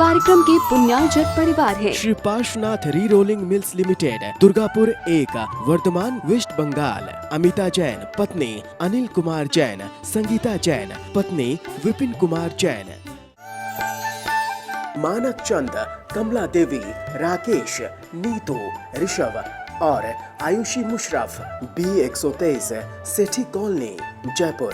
कार्यक्रम के पुण्यार्जक परिवार हैं। Shri Parshwanath re rolling mills limited, Durgapur 1, Bardhaman, West Bengal. Amita Jain पत्नी अनिल कुमार जैन, संगीता जैन पत्नी विपिन कुमार जैन। मानक चंद, कमला देवी, राकेश, नीतू, ऋषभ और आयुषी मुशरफ, B123, सेठी कॉलोनी, जयपुर।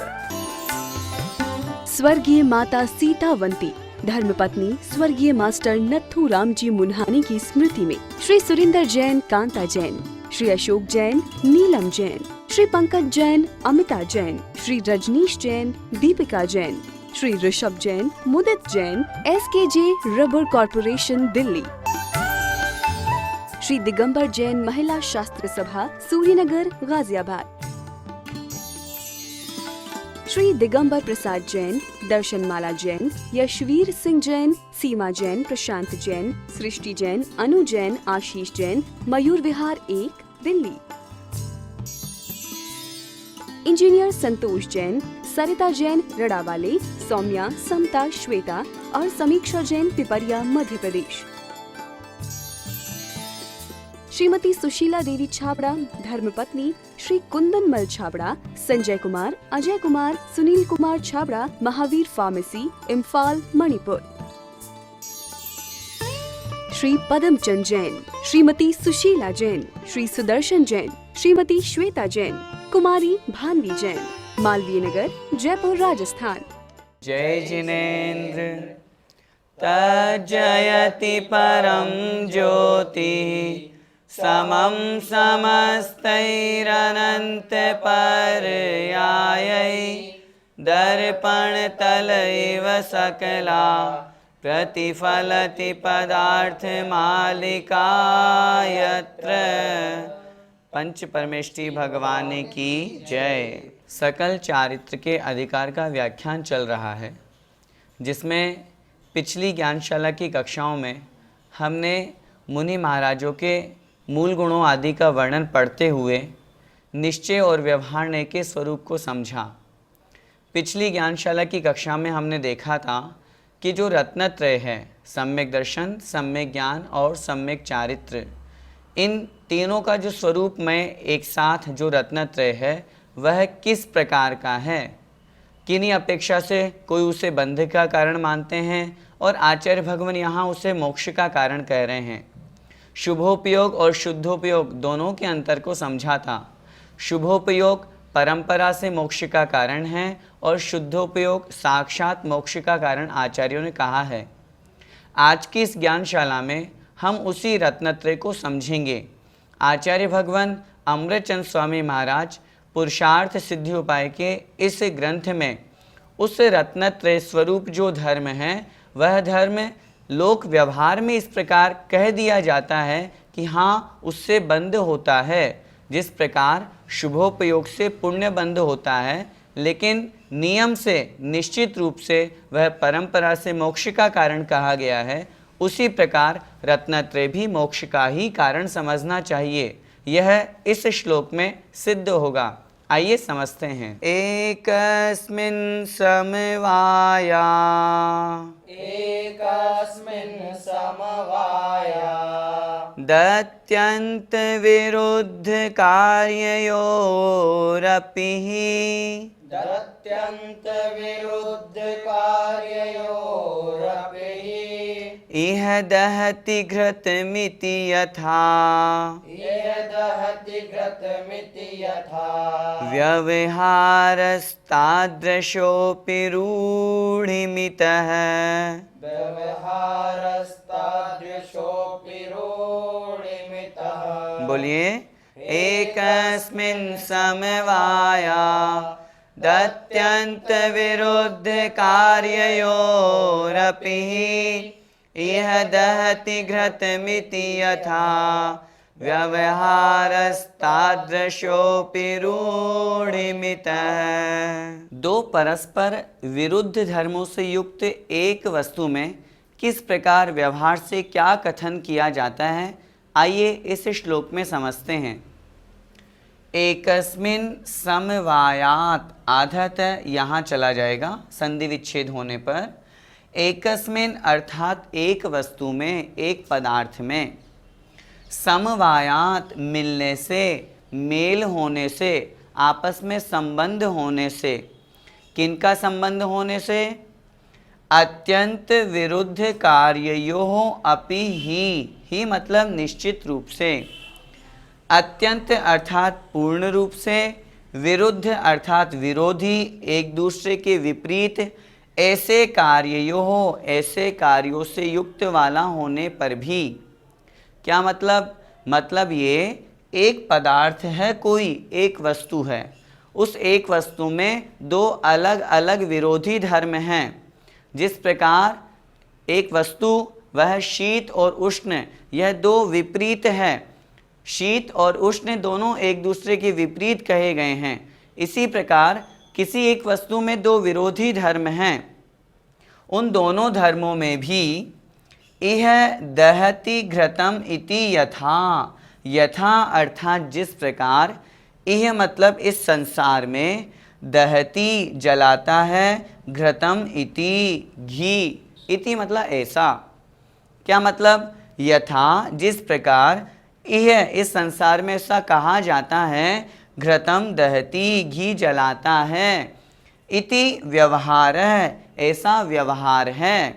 स्वर्गीय माता सीतावंती, धर्मपत्नी स्वर्गीय मास्टर नत्थू राम जी मुन्हानी की स्मृति में Shri Surendra Jain, Kanta Jain, Shri Ashok Jain, Neelam Jain, Shri Pankaj Jain, Amita Jain, Shri Rajneesh Jain, Deepika Jain, Shri Rishabh Jain, Mudit Jain, SKJ rubber corporation, Delhi. Shri Digambar Jain Mahila Shastra Sabha, Suryanagar, Ghaziabad. Shri Digambar Prasad Jain, Darshanmala Jain, Yashveer Singh Jain, सीमा जैन, प्रशांत जैन, सृष्टि जैन, अनु जैन, आशीष जैन, मयूर विहार 1, दिल्ली। इंजीनियर संतोष जैन, सरिता जैन, रड़ावाले, सौम्या, समता, श्वेता और समीक्षा जैन, पिपरिया, मध्य प्रदेश। श्रीमती सुशीला देवी छाबड़ा, धर्मपत्नी श्री कुंदन मल छाबड़ा, संजय कुमार, अजय कुमार, सुनील कुमार छाबड़ा, महावीर फार्मेसी, इम्फाल, मणिपुर। श्री पदमचंद जैन, श्रीमती सुशीला जैन, श्री सुदर्शन जैन, श्रीमती श्वेता जैन, कुमारी भानवी जैन, मालवीय नगर, जयपुर, राजस्थान। जय जिनेन्द्र तज्जयति परम ज्योति, समं समस्तैरनन्त पर्यायै, दर्पण तलैव सकला प्रतिफलति पदार्थ मालिका यत्र। पंच परमेष्टि भगवान की जय। सकल चारित्र के अधिकार का व्याख्यान चल रहा है, जिसमें पिछली ज्ञानशाला की कक्षाओं में हमने मुनि महाराजों के मूल गुणों आदि का वर्णन पढ़ते हुए निश्चय और व्यवहार के स्वरूप को समझा। पिछली ज्ञानशाला की कक्षा में हमने देखा था कि जो रत्नत्रय है, सम्यक दर्शन, सम्यक ज्ञान और सम्यक चारित्र, इन तीनों का जो स्वरूप में एक साथ जो रत्नत्रय है वह किस प्रकार का है, किन्हीं अपेक्षा से कोई उसे बंध का कारण मानते हैं और आचार्य भगवान यहाँ उसे मोक्ष का कारण कह रहे हैं। शुभोपयोग और शुद्धोपयोग दोनों के अंतर को समझा था। शुभोपयोग परंपरा से मोक्ष का कारण है और शुद्धोपयोग साक्षात मोक्ष का कारण आचार्यों ने कहा है। आज की इस ज्ञानशाला में हम उसी रत्नत्रय को समझेंगे। आचार्य भगवान अमृतचंद स्वामी महाराज पुरुषार्थ सिद्धि उपाय के इस ग्रंथ में उस रत्नत्रय स्वरूप जो धर्म है, वह धर्म लोक व्यवहार में इस प्रकार कह दिया जाता है कि हाँ, उससे बंध होता है। जिस प्रकार शुभोपयोग से पुण्य बंध होता है, लेकिन नियम से निश्चित रूप से वह परंपरा से मोक्ष का कारण कहा गया है, उसी प्रकार रत्नत्रय भी मोक्ष का ही कारण समझना चाहिए। यह इस श्लोक में सिद्ध होगा। आइए समझते हैं। एकस्मिन् समवाया, एकस्मिन् समवाया, दत्यन्त विरुद्ध कार्ययोरपि, दत्यन्त विरुद्ध कार्योरपि, इह दहति घृतमिति यथा, इह दहति घृतमिति यथा, व्यवहारस्तादृशोऽपि रूढिमितः, व्यवहारस्तादृशोऽपि रूढिमितः। बोलिए। एकस्मिन् समवाया, दत्यन्त विरुद्ध कार्योरपि, इह दहति घृतमिति यथा, व्यवहारस्तादृशोऽपि रूढिमितः। दो परस्पर विरुद्ध धर्मों से युक्त एक वस्तु में किस प्रकार व्यवहार से क्या कथन किया जाता है, आइए इस श्लोक में समझते हैं। एकस्मिन् समवायात, आधत यहाँ चला जाएगा संधि विच्छेद होने पर। एकस्मिन अर्थात एक वस्तु में, एक पदार्थ में, समवायात मिलने से, मेल होने से, आपस में संबंध होने से। किनका संबंध होने से? अत्यंत विरुद्ध कार्यों अपि ही मतलब निश्चित रूप से, अत्यंत अर्थात पूर्ण रूप से, विरुद्ध अर्थात विरोधी, एक दूसरे के विपरीत, ऐसे कार्यों, ऐसे कार्यों से युक्त वाला होने पर भी। क्या मतलब? मतलब ये एक पदार्थ है, कोई एक वस्तु है, उस एक वस्तु में दो अलग अलग विरोधी धर्म हैं। जिस प्रकार एक वस्तु वह शीत और उष्ण, यह दो विपरीत है, शीत और उष्ण दोनों एक दूसरे के विपरीत कहे गए हैं। इसी प्रकार किसी एक वस्तु में दो विरोधी धर्म हैं, उन दोनों धर्मों में भी इह दहति घृतम इति यथा, यथा अर्थात जिस प्रकार, यह मतलब इस संसार में, दहति जलाता है, घृतम इति घी, इति मतलब ऐसा। क्या मतलब? यथा जिस प्रकार, यह इस संसार में ऐसा कहा जाता है, घृतम दहति घी जलाता है, इति व्यवहार है, ऐसा व्यवहार है।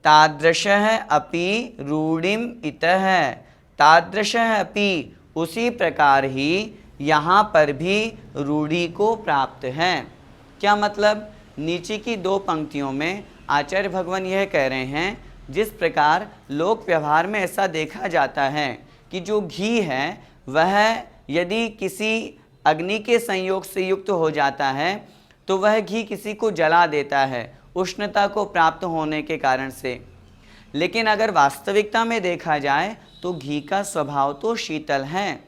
तादृशः अपि रूढ़िम इतः, तादृशः अपि उसी प्रकार ही यहाँ पर भी रूढ़ी को प्राप्त है। क्या मतलब? नीचे की दो पंक्तियों में आचार्य भगवान यह कह रहे हैं, जिस प्रकार लोक व्यवहार में ऐसा देखा जाता है कि जो घी है वह यदि किसी अग्नि के संयोग से युक्त हो जाता है तो वह घी किसी को जला देता है, उष्णता को प्राप्त होने के कारण से। लेकिन अगर वास्तविकता में देखा जाए तो घी का स्वभाव तो शीतल है।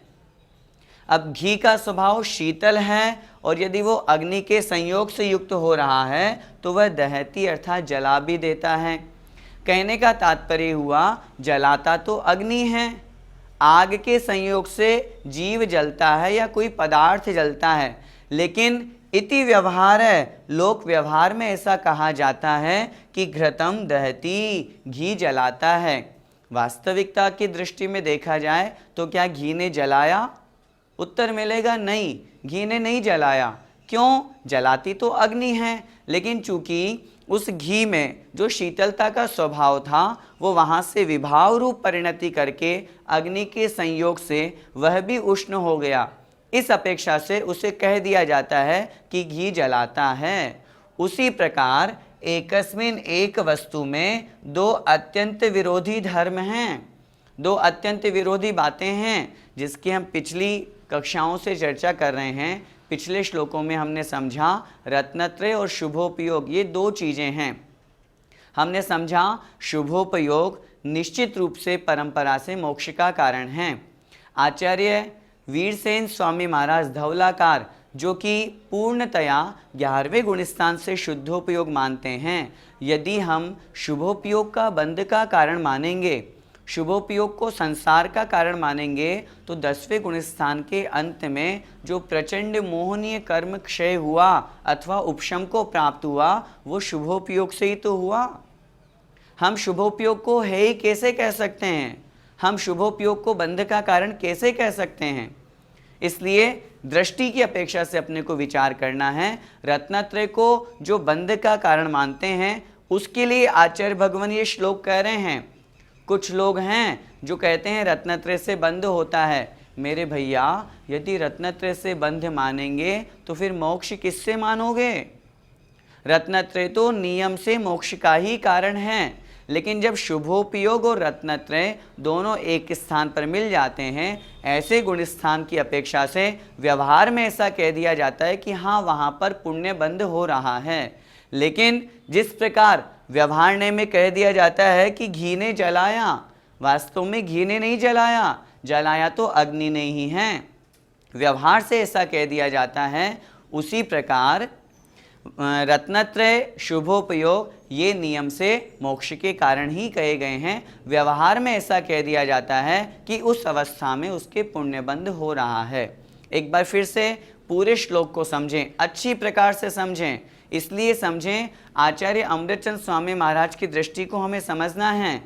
अब घी का स्वभाव शीतल है और यदि वो अग्नि के संयोग से युक्त हो रहा है तो वह दहती अर्थात जला भी देता है। कहने का तात्पर्य हुआ, जलाता तो अग्नि है, आग के संयोग से जीव जलता है या कोई पदार्थ जलता है, लेकिन इति व्यवहार है, लोक व्यवहार में ऐसा कहा जाता है कि घृतम दहती घी जलाता है। वास्तविकता की दृष्टि में देखा जाए तो क्या घी ने जलाया? उत्तर मिलेगा नहीं, घी ने नहीं जलाया। क्यों? जलाती तो अग्नि है, लेकिन चूंकि उस घी में जो शीतलता का स्वभाव था वो वहाँ से विभाव रूप परिणति करके अग्नि के संयोग से वह भी उष्ण हो गया। इस अपेक्षा से उसे कह दिया जाता है कि घी जलाता है। उसी प्रकार एकस्मिन एक वस्तु में दो अत्यंत विरोधी धर्म हैं, दो अत्यंत विरोधी बातें हैं, जिसकी हम पिछली कक्षाओं से चर्चा कर रहे हैं। पिछले श्लोकों में हमने समझा रत्नत्रय और शुभोपयोग ये दो चीज़ें हैं। हमने समझा शुभोपयोग निश्चित रूप से परंपरा से मोक्ष का कारण है। आचार्य वीरसेन स्वामी महाराज धवलाकार, जो कि पूर्णतया 11वें गुणस्थान से शुद्धोपयोग मानते हैं, यदि हम शुभोपयोग का बंध का कारण मानेंगे, शुभोपयोग को संसार का कारण मानेंगे, तो 10वें गुणस्थान के अंत में जो प्रचंड मोहनीय कर्म क्षय हुआ अथवा उपशम को प्राप्त हुआ वो शुभोपयोग से ही तो हुआ। हम शुभोपयोग को है ही कैसे कह सकते हैं? हम शुभोपयोग को बंध का कारण कैसे कह सकते हैं? इसलिए दृष्टि की अपेक्षा से अपने को विचार करना है। रत्नत्रय को जो बंध का कारण मानते हैं उसके लिए आचार्य भगवान ये श्लोक कह रहे हैं। कुछ लोग हैं जो कहते हैं रत्नत्रय से बंध होता है। मेरे भैया, यदि रत्नत्रय से बंध मानेंगे तो फिर मोक्ष किससे मानोगे? रत्नत्रय तो नियम से मोक्ष का ही कारण है, लेकिन जब शुभोपयोग और रत्नत्रय दोनों एक स्थान पर मिल जाते हैं, ऐसे गुण स्थान की अपेक्षा से व्यवहार में ऐसा कह दिया जाता है कि हाँ वहाँ पर पुण्य बंध हो रहा है। लेकिन जिस प्रकार व्यवहार में कह दिया जाता है कि घी ने जलाया, वास्तव में घी ने नहीं जलाया, जलाया तो अग्नि ने ही है। व्यवहार से ऐसा कह दिया जाता है। उसी प्रकार रत्नत्रय शुभोपयोग ये नियम से मोक्ष के कारण ही कहे गए हैं। व्यवहार में ऐसा कह दिया जाता है कि उस अवस्था में उसके पुण्यबंध हो रहा है। एक बार फिर से पूरे श्लोक को समझें, अच्छी प्रकार से समझें। इसलिए समझें, आचार्य अमृतचंद स्वामी महाराज की दृष्टि को हमें समझना है।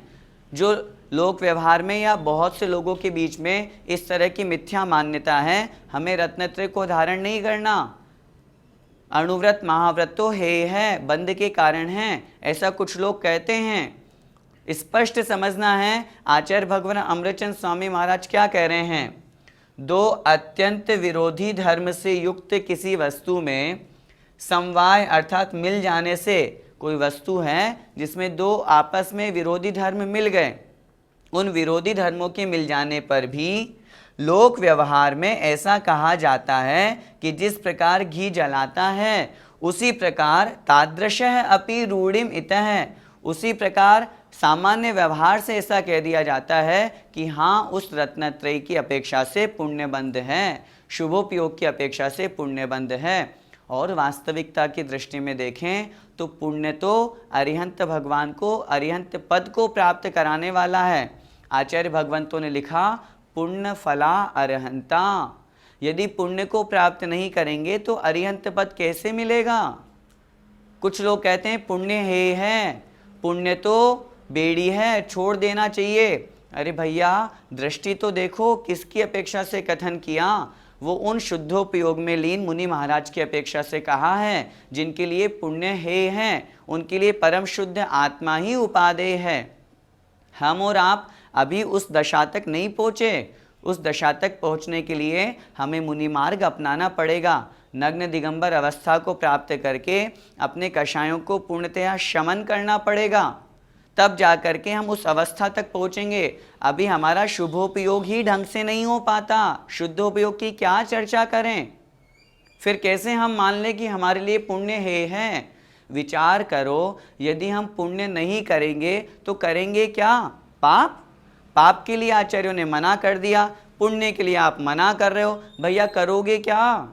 जो लोक व्यवहार में या बहुत से लोगों के बीच में इस तरह की मिथ्या मान्यता है, हमें रत्नत्रय को धारण नहीं करना। अणुव्रत महाव्रत तो है, बंध के कारण है, ऐसा कुछ लोग कहते हैं। स्पष्ट समझना है आचार्य भगवान अमृतचंद स्वामी महाराज क्या कह रहे हैं। दो अत्यंत विरोधी धर्म से युक्त किसी वस्तु में समवाय अर्थात मिल जाने से, कोई वस्तु है जिसमें दो आपस में विरोधी धर्म मिल गए, उन विरोधी धर्मों के मिल जाने पर भी लोक व्यवहार में ऐसा कहा जाता है कि जिस प्रकार घी जलाता है उसी प्रकार तादृशः अपि रूढ़िम इतः, उसी प्रकार सामान्य व्यवहार से ऐसा कह दिया जाता है कि हाँ उस रत्नत्रयी की अपेक्षा से पुण्यबंध है, शुभोपयोग की अपेक्षा से पुण्यबंध है। और वास्तविकता की दृष्टि में देखें तो पुण्य तो अरिहंत भगवान को, अरिहंत पद को प्राप्त कराने वाला है। आचार्य भगवंतों ने लिखा पुण्य फला अरहंता, यदि पुण्य को प्राप्त नहीं करेंगे तो अरिहंत पद कैसे मिलेगा। कुछ लोग कहते हैं पुण्य है, पुण्य तो बेड़ी है, छोड़ देना चाहिए। अरे भैया दृष्टि तो देखो, किसकी अपेक्षा से कथन किया, वो उन शुद्धोपयोग में लीन मुनि महाराज की अपेक्षा से कहा है जिनके लिए पुण्य है, उनके लिए परम शुद्ध आत्मा ही उपादेय है। हम और आप अभी उस दशा तक नहीं पहुँचे, उस दशा तक पहुँचने के लिए हमें मुनि मार्ग अपनाना पड़ेगा। नग्न दिगंबर अवस्था को प्राप्त करके अपने कषायों को पूर्णतया शमन करना पड़ेगा, तब जा करके हम उस अवस्था तक पहुँचेंगे। अभी हमारा शुभोपयोग ही ढंग से नहीं हो पाता, शुद्धोपयोग की क्या चर्चा करें। फिर कैसे हम मान लें कि हमारे लिए पुण्य है। विचार करो, यदि हम पुण्य नहीं करेंगे तो करेंगे क्या, पाप। पाप के लिए आचार्यों ने मना कर दिया, पुण्य के लिए आप मना कर रहे हो, भैया करोगे क्या।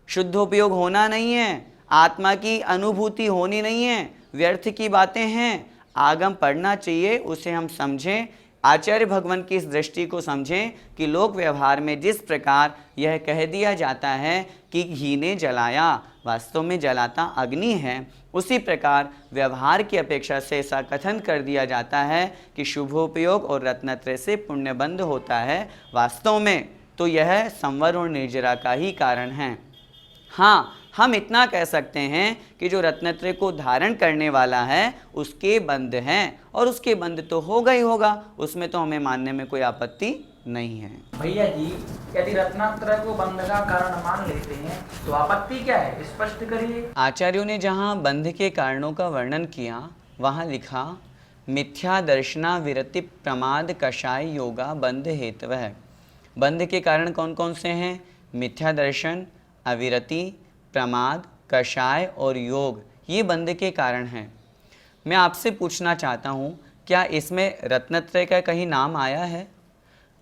शुद्धोपयोग होना नहीं है, आत्मा की अनुभूति होनी नहीं है, व्यर्थ की बातें हैं। आगम पढ़ना चाहिए, उसे हम समझें, आचार्य भगवान की इस दृष्टि को समझें कि लोक व्यवहार में जिस प्रकार यह कह दिया जाता है कि घी ने जलाया, वास्तव में जलाता अग्नि है, उसी प्रकार व्यवहार की अपेक्षा से ऐसा कथन कर दिया जाता है कि शुभोपयोग और रत्नत्रय से पुण्यबंध होता है। वास्तव में तो यह संवर और निर्जरा का ही कारण है। हाँ, हम इतना कह सकते हैं कि जो रत्नत्रय को धारण करने वाला है उसके बंध हैं, और उसके बंध तो होगा ही होगा, उसमें तो हमें मानने में कोई आपत्ति नहीं है। भैया जी, यदि रत्नत्रय को बंध का कारण मान लेते हैं तो आपत्ति क्या है, स्पष्ट करिए। आचार्यों ने जहाँ बंध के कारणों का वर्णन किया वहाँ लिखा मिथ्या दर्शना विरति प्रमाद कषाय योगा बंध हेतवः। बंध के कारण कौन कौन से हैं, मिथ्या दर्शन, अविरति, प्रमाद, कषाय और योग, ये बंध के कारण हैं। मैं आपसे पूछना चाहता हूँ, क्या इसमें रत्नत्रय का कहीं नाम आया है।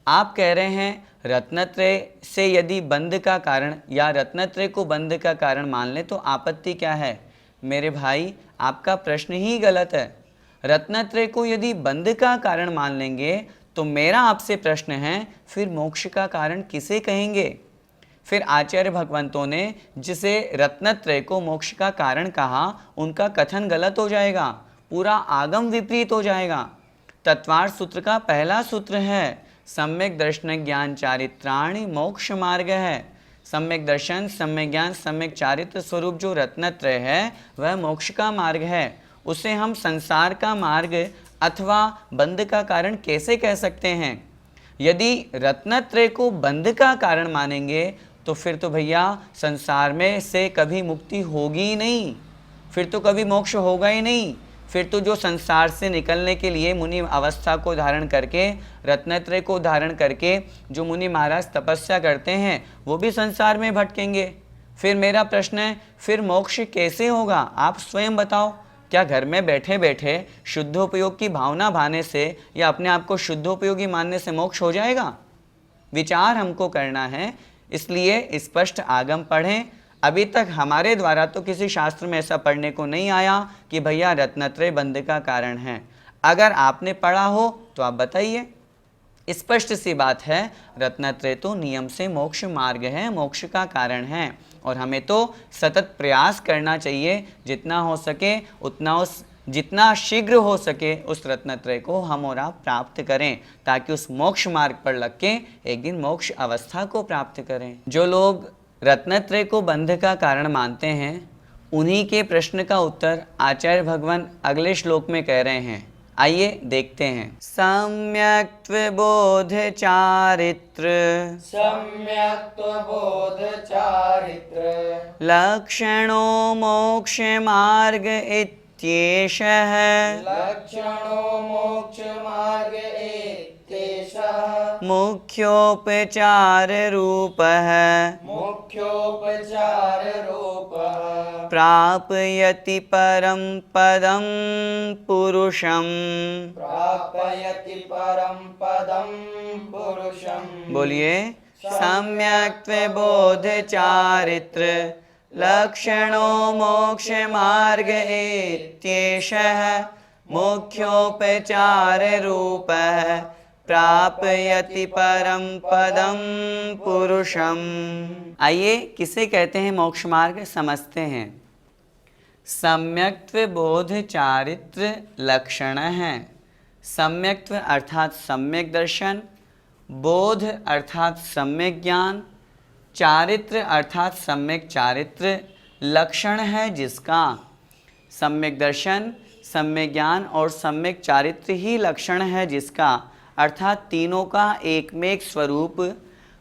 आप कह रहे हैं रत्नत्रय से यदि बंध का कारण या रत्नत्रय को बंध का कारण मान लें तो आपत्ति क्या है। मेरे भाई, आपका प्रश्न ही गलत है। रत्नत्रय को यदि बंध का कारण मान लेंगे तो मेरा आपसे प्रश्न है, फिर मोक्ष का कारण किसे कहेंगे। फिर आचार्य भगवंतों ने जिसे रत्नत्रय को मोक्ष का कारण कहा, उनका कथन गलत हो जाएगा, पूरा आगम विपरीत हो जाएगा। तत्वार्थ सूत्र का पहला सूत्र है सम्यक दर्शन ज्ञान चारित्राणि मोक्ष मार्ग है। सम्यक दर्शन, सम्यक ज्ञान, सम्यक चारित्र स्वरूप जो रत्नत्रय है वह मोक्ष का मार्ग है। उसे हम संसार का मार्ग अथवा बंध का कारण कैसे कह सकते हैं। यदि रत्नत्रय को बंध का कारण मानेंगे तो फिर तो भैया संसार में से कभी मुक्ति होगी ही नहीं, फिर तो कभी मोक्ष होगा ही नहीं। फिर तो जो संसार से निकलने के लिए मुनि अवस्था को धारण करके, रत्नत्रय को धारण करके जो मुनि महाराज तपस्या करते हैं वो भी संसार में भटकेंगे। फिर मेरा प्रश्न है, फिर मोक्ष कैसे होगा, आप स्वयं बताओ। क्या घर में बैठे बैठे शुद्धोपयोग की भावना भाने से या अपने आप को शुद्धोपयोगी मानने से मोक्ष हो जाएगा। विचार हमको करना है, इसलिए स्पष्ट आगम पढ़ें। अभी तक हमारे द्वारा तो किसी शास्त्र में ऐसा पढ़ने को नहीं आया कि भैया रत्नत्रय बंध का कारण है। अगर आपने पढ़ा हो तो आप बताइए। स्पष्ट सी बात है, रत्नत्रय तो नियम से मोक्ष मार्ग है, मोक्ष का कारण है, और हमें तो सतत प्रयास करना चाहिए, जितना हो सके उतना, जितना शीघ्र हो सके उस रत्नत्रय को हम और आप प्राप्त करें, ताकि उस मोक्ष मार्ग पर लग के एक दिन मोक्ष अवस्था को प्राप्त करें। जो लोग रत्नत्रय को बंध का कारण मानते हैं, उन्हीं के प्रश्न का उत्तर आचार्य भगवान अगले श्लोक में कह रहे हैं। आइए देखते हैं। सम्यक्त्व बोध चारित्र सम्यक्त्वबोध चारित्र लक्षणो मोक्ष मार्ग इत्येषः लक्षणो मोक्ष मार्ग इत्येषः मुख्योपचार रूपः मुख्योपचार रूपः प्रापयति परं पदं पुरुषं। प्रापयति परं पदं पुरुषं। बोलिए, सम्यक्त्व बोध चारित्र लक्षणो मोक्ष मार्ग इत्येषः मुख्योपचार रूपः प्रापयति परम पदम पुरुषम। आइए, किसे कहते हैं मोक्ष मार्ग, समझते हैं। सम्यक्त्व बोध चारित्र लक्षण है। सम्यक्त्व अर्थात सम्यक दर्शन, बोध अर्थात सम्यक ज्ञान, चारित्र अर्थात सम्यक चारित्र लक्षण है जिसका। सम्यक दर्शन, सम्यक ज्ञान और सम्यक चारित्र ही लक्षण है जिसका, अर्थात तीनों का एकमेक स्वरूप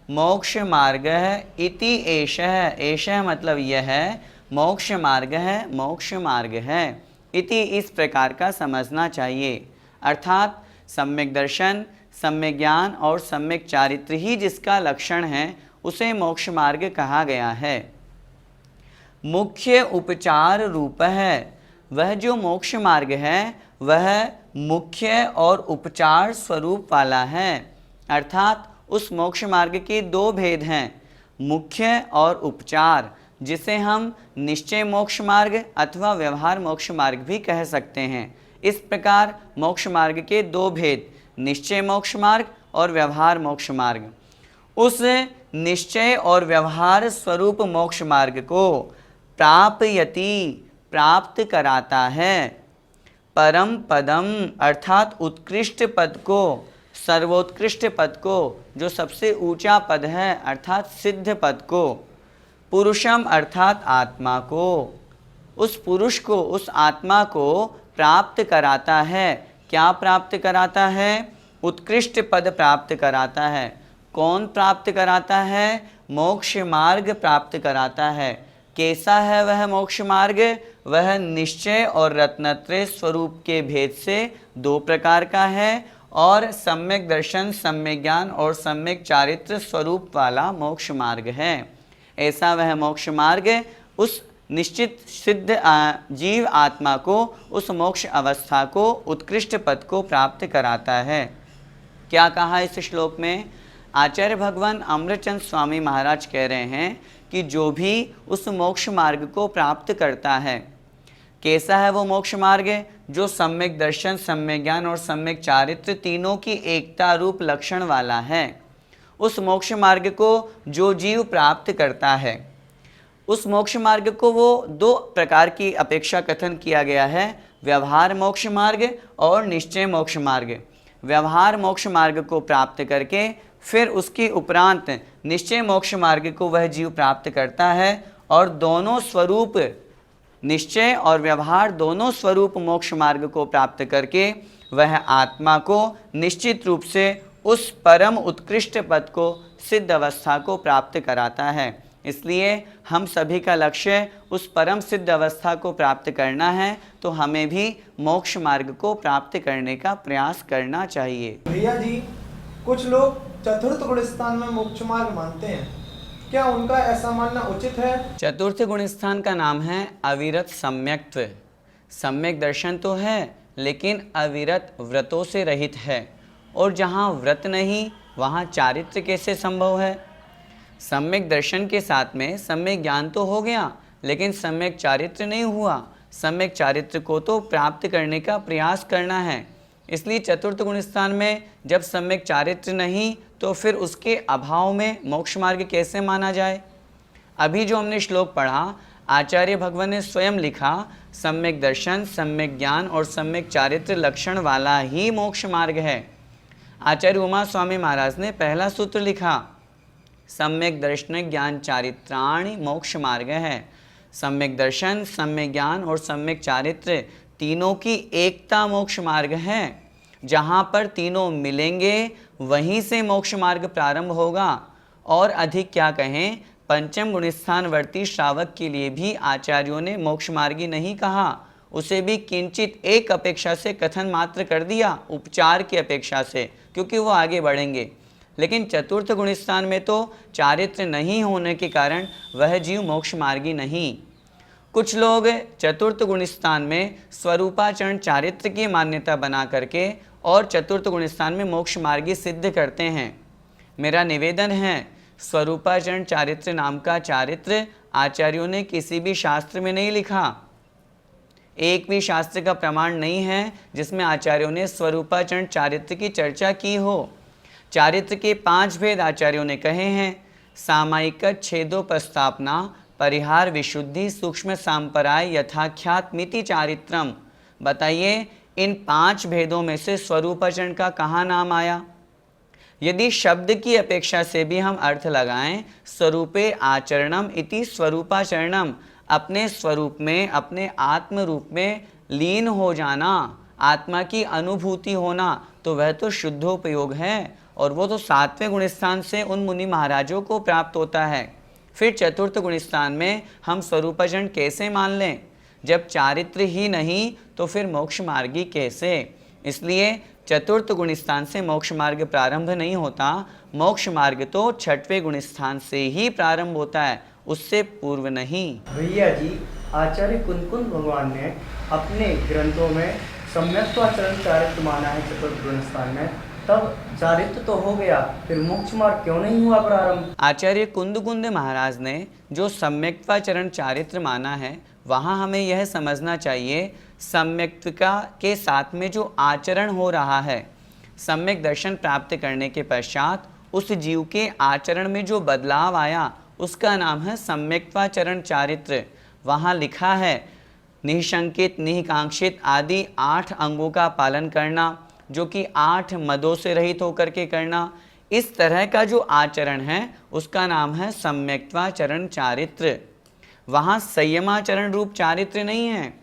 मोक्ष मार्ग है। इति एषः, एषः मतलब यह है, मोक्ष मार्ग है, मोक्ष मार्ग है। इति इस प्रकार का समझना चाहिए, अर्थात सम्यक दर्शन, सम्यक ज्ञान और सम्यक चारित्र ही जिसका लक्षण है, उसे मोक्ष मार्ग कहा गया है। मुख्य उपचार रूप है, वह जो मोक्ष मार्ग है वह मुख्य और उपचार स्वरूप वाला है, अर्थात उस मोक्ष मार्ग के दो भेद हैं, मुख्य और उपचार, जिसे हम निश्चय मोक्ष मार्ग अथवा व्यवहार मोक्ष मार्ग भी कह सकते हैं। इस प्रकार मोक्ष मार्ग के दो भेद, निश्चय मोक्ष मार्ग और व्यवहार मोक्ष मार्ग। उस निश्चय और व्यवहार स्वरूप मोक्ष मार्ग को प्रापयति, प्राप्त कराता है, परम पदम अर्थात उत्कृष्ट पद को, सर्वोत्कृष्ट पद को, जो सबसे ऊंचा पद है अर्थात सिद्ध पद को, पुरुषम अर्थात आत्मा को, उस पुरुष को, उस आत्मा को प्राप्त कराता है। क्या प्राप्त कराता है? उत्कृष्ट पद प्राप्त कराता है। कौन प्राप्त कराता है? मोक्ष मार्ग प्राप्त कराता है। कैसा है वह मोक्ष मार्ग? वह निश्चय और रत्नत्रय स्वरूप के भेद से दो प्रकार का है और सम्यक दर्शन, सम्यक ज्ञान और सम्यक चारित्र स्वरूप वाला मोक्ष मार्ग है। ऐसा वह मोक्ष मार्ग उस निश्चित सिद्ध जीव आत्मा को, उस मोक्ष अवस्था को, उत्कृष्ट पद को प्राप्त कराता है। क्या कहा इस श्लोक में? आचार्य भगवान अमृतचंद स्वामी महाराज कह रहे हैं कि जो भी उस मोक्ष मार्ग को प्राप्त करता है, कैसा है वो मोक्ष मार्ग? जो सम्यक दर्शन, सम्यक ज्ञान और सम्यक चारित्र तीनों की एकता रूप लक्षण वाला है। उस मोक्ष मार्ग को जो जीव प्राप्त करता है, उस मोक्ष मार्ग को वो दो प्रकार की अपेक्षा कथन किया गया है, व्यवहार मोक्ष मार्ग और निश्चय मोक्ष मार्ग। व्यवहार मोक्ष मार्ग को प्राप्त करके फिर उसके उपरांत निश्चय मोक्ष मार्ग को वह जीव प्राप्त करता है और दोनों स्वरूप, निश्चय और व्यवहार दोनों स्वरूप मोक्ष मार्ग को प्राप्त करके वह आत्मा को निश्चित रूप से उस परम उत्कृष्ट पद को, सिद्ध अवस्था को प्राप्त कराता है। इसलिए हम सभी का लक्ष्य उस परम सिद्ध अवस्था को प्राप्त करना है, तो हमें भी मोक्ष मार्ग को प्राप्त करने का प्रयास करना चाहिए। भैया जी, कुछ लोग चतुर्थ गुण स्थान में मोक्ष मार्ग मानते हैं, क्या उनका ऐसा मानना उचित है? चतुर्थ गुण स्थान का नाम है अविरत सम्यक्त्व। सम्यक दर्शन तो है लेकिन अविरत व्रतों से रहित है, और जहाँ व्रत नहीं वहाँ चारित्र कैसे संभव है? सम्यक दर्शन के साथ में सम्यक ज्ञान तो हो गया लेकिन सम्यक चारित्र नहीं हुआ। सम्यक चारित्र को तो प्राप्त करने का प्रयास करना है। इसलिए चतुर्थ गुण स्थान में जब सम्यक चारित्र नहीं तो फिर उसके अभाव में मोक्ष मार्ग कैसे माना जाए। अभी जो हमने श्लोक पढ़ा, आचार्य भगवान ने स्वयं लिखा, सम्यक दर्शन, सम्यक ज्ञान और सम्यक चारित्र लक्षण वाला ही मोक्ष मार्ग है। आचार्य उमा स्वामी महाराज ने पहला सूत्र लिखा, सम्यक दर्शन ज्ञान चारित्राणि मोक्ष मार्ग है। सम्यक दर्शन, सम्यक ज्ञान और सम्यक चारित्र तीनों की एकता मोक्ष मार्ग है। जहाँ पर तीनों मिलेंगे वहीं से मोक्ष मार्ग प्रारंभ होगा। और अधिक क्या कहें, पंचम गुणस्थानवर्ती श्रावक के लिए भी आचार्यों ने मोक्ष मार्गी नहीं कहा, उसे भी किंचित एक अपेक्षा से कथन मात्र कर दिया, उपचार की अपेक्षा से, क्योंकि वो आगे बढ़ेंगे। लेकिन चतुर्थ गुणस्थान में तो चारित्र नहीं होने के कारण वह जीव मोक्ष मार्गी नहीं। कुछ लोग चतुर्थ गुणस्थान में स्वरूपाचरण चारित्र की मान्यता बना करके और चतुर्थ गुणस्थान में मोक्ष मार्गी सिद्ध करते हैं। मेरा निवेदन है, स्वरूपाचरण चारित्र नाम का चारित्र आचार्यों ने किसी भी शास्त्र में नहीं लिखा। एक भी शास्त्र का प्रमाण नहीं है जिसमें आचार्यों ने स्वरूपाचरण चारित्र की चर्चा की हो। चारित्र के 5 भेद आचार्यों ने कहे हैं, सामायिक छेदोपस्थापना, परिहार, विशुद्धि, सूक्ष्म सांपराय, यथाख्यात मिति चारित्रम। बताइए, इन 5 भेदों में से स्वरूपाचरण का कहाँ नाम आया? यदि शब्द की अपेक्षा से भी हम अर्थ लगाएं, स्वरूपे आचरणम इति स्वरूपाचरणम, अपने स्वरूप में, अपने आत्म रूप में लीन हो जाना, आत्मा की अनुभूति होना, तो वह तो शुद्धोपयोग है। और वो तो 7वें गुणस्थान से उन मुनि महाराजों को प्राप्त होता है। फिर चतुर्थ गुणस्थान में हम स्वरूपाचरण कैसे मान लें? जब चारित्र ही नहीं तो फिर मोक्ष मार्गी कैसे? इसलिए चतुर्थ गुणस्थान से मोक्ष मार्ग प्रारंभ नहीं होता। मोक्ष मार्ग तो 6वें गुणस्थान से ही प्रारंभ होता है, उससे पूर्व नहीं। भैया जी, आचार्य कुंद भगवान ने अपने ग्रंथों में सम्यक्त्वाचरण चारित्र माना है चतुर्थ गुणस्थान में, तब चारित्र तो हो गया, फिर मोक्ष मार्ग क्यों नहीं हुआ प्रारंभ? आचार्य कुंद महाराज ने जो सम्यक्त्वाचरण चारित्र माना है, वहाँ हमें यह समझना चाहिए सम्यक्त्विका के साथ में जो आचरण हो रहा है, सम्यक दर्शन प्राप्त करने के पश्चात उस जीव के आचरण में जो बदलाव आया, उसका नाम है सम्यक्त्वाचरण चारित्र। वहाँ लिखा है, निःशंकित, निःकांक्षित आदि 8 अंगों का पालन करना, जो कि 8 मदों से रहित होकर के करना। इस तरह का जो आचरण है उसका नाम है सम्यक्त्वाचरण चारित्र। वहाँ संयमाचरण रूप चारित्र नहीं है।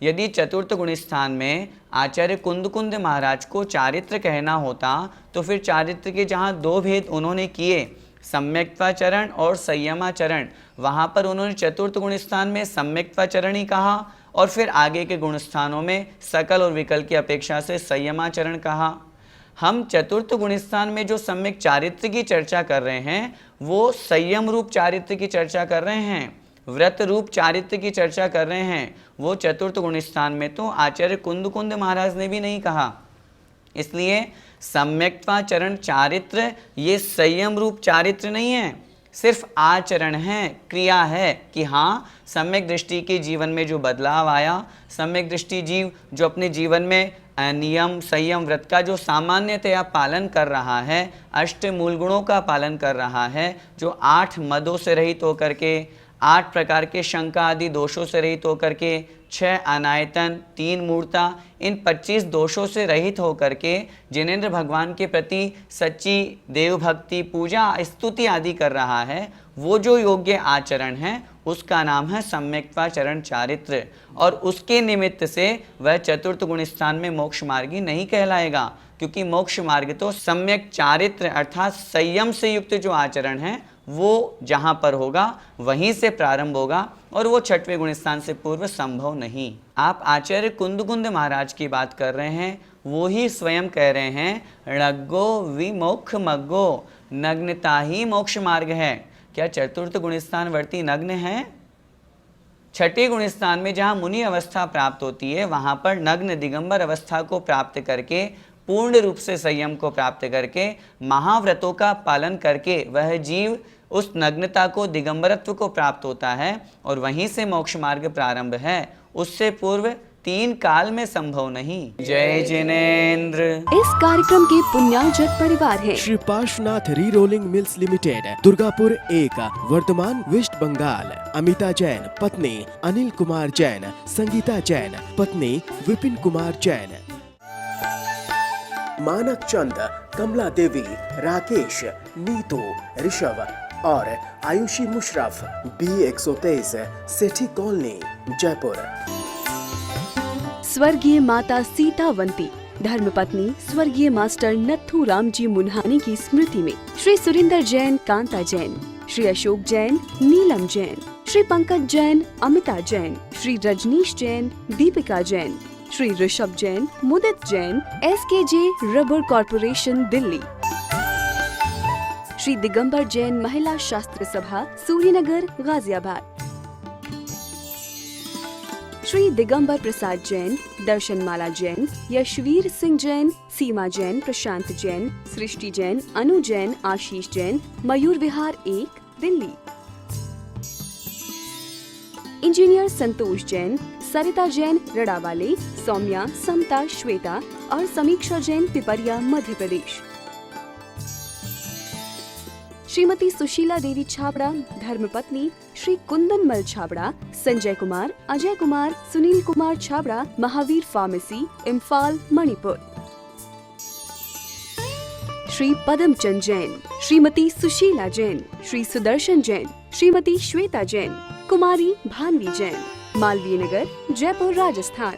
यदि चतुर्थ गुणस्थान में आचार्य कुंद महाराज को चारित्र कहना होता तो फिर चारित्र के जहाँ 2 भेद उन्होंने किए, सम्यक्त्वाचरण और संयमाचरण, वहाँ पर उन्होंने चतुर्थ गुणस्थान में सम्यक्त्वाचरण ही कहा और फिर आगे के गुणस्थानों में सकल और विकल की अपेक्षा से संयमाचरण कहा। हम चतुर्थ गुणस्थान में जो सम्यक चारित्र की चर्चा कर रहे हैं वो संयम रूप चारित्र की चर्चा कर रहे हैं, व्रत रूप चारित्र की चर्चा कर रहे हैं। वो चतुर्थ गुणस्थान में तो आचार्य कुंद महाराज ने भी नहीं कहा। इसलिए सम्यक्त्वाचरण चारित्र ये संयम रूप चारित्र नहीं है, सिर्फ आचरण है, क्रिया है कि हाँ, सम्यक दृष्टि के जीवन में जो बदलाव आया, सम्यक दृष्टि जीव जो अपने जीवन में नियम, संयम, व्रत का जो सामान्यतया पालन कर रहा है, 8 मूल गुणों का पालन कर रहा है, जो 8 मदों से रहित होकर के, 8 प्रकार के शंका आदि दोषों से रहित होकर के, 6 अनायतन, 3 मूर्ता, इन 25 दोषों से रहित होकर के जिनेंद्र भगवान के प्रति सच्ची देव भक्ति, पूजा, स्तुति आदि कर रहा है, वो जो योग्य आचरण है उसका नाम है सम्यक्त्वाचरण चारित्र। और उसके निमित्त से वह चतुर्थ गुणस्थान में मोक्ष मार्गी नहीं कहलाएगा, क्योंकि मोक्ष मार्ग तो सम्यक चारित्र अर्थात संयम से युक्त जो आचरण है वो जहाँ पर होगा वहीं से प्रारंभ होगा, और वो 6वें गुणस्थान से पूर्व संभव नहीं। आप आचार्य कुंद महाराज की बात कर रहे हैं, वो ही स्वयं कह रहे हैं णग्गो विमोक्ष मग्गो, नग्नता ही मोक्ष मार्ग है। क्या चतुर्थ गुणस्थान वर्ती नग्न है? 6ठे गुणस्थान में जहाँ मुनि अवस्था प्राप्त होती है, वहाँ पर नग्न दिगंबर अवस्था को प्राप्त करके, पूर्ण रूप से संयम को प्राप्त करके, महाव्रतों का पालन करके वह जीव उस नग्नता को, दिगंबरत्व को प्राप्त होता है और वहीं से मोक्ष मार्ग प्रारंभ है। उससे पूर्व 3 काल में संभव नहीं। जय जिनेन्द्र। इस कार्यक्रम के पुण्यार्जक परिवार हैं Shri Parshwanath re rolling mills limited, Durgapur 1, Bardhaman, West Bengal. Amita Jain पत्नी अनिल कुमार जैन, संगीता जैन पत्नी विपिन कुमार जैन। मानक चंद, कमला देवी, राकेश, नीतू, ऋषभ और आयुषी मुशरफ, B123, सेठी कॉलोनी, जयपुर। स्वर्गीय माता सीतावंती, धर्मपत्नी स्वर्गीय मास्टर नत्थू राम जी मुन्हानी की स्मृति में Shri Surinder Jain, Kanta Jain, Shri Ashok Jain, Neelam Jain, Shri Pankaj Jain, Amita Jain, Shri Rajneesh Jain, Deepika Jain, Shri Rishabh Jain, Mudit Jain, SKJ rubber corporation, Delhi. Shri Digambar Jain Mahila Shastra Sabha, Suryanagar, Ghaziabad. Shri Digambar Prasad Jain, Darshanmala Jain, Yashveer Singh Jain, सीमा जैन, प्रशांत जैन, सृष्टि जैन, अनु जैन, आशीष जैन, मयूर विहार 1, दिल्ली। इंजीनियर संतोष जैन, सरिता जैन, रड़ावाले, सौम्या, समता, श्वेता और समीक्षा जैन, पिपरिया, मध्य प्रदेश। श्रीमती सुशीला देवी छाबड़ा, धर्मपत्नी श्री कुंदन मल छाबड़ा, संजय कुमार, अजय कुमार, सुनील कुमार छाबड़ा, महावीर फार्मेसी, इम्फाल, मणिपुर। श्री पदमचंद जैन, श्रीमती सुशीला जैन, श्री सुदर्शन जैन, श्रीमती श्वेता जैन, कुमारी भानवी जैन, मालवीय नगर, जयपुर, राजस्थान।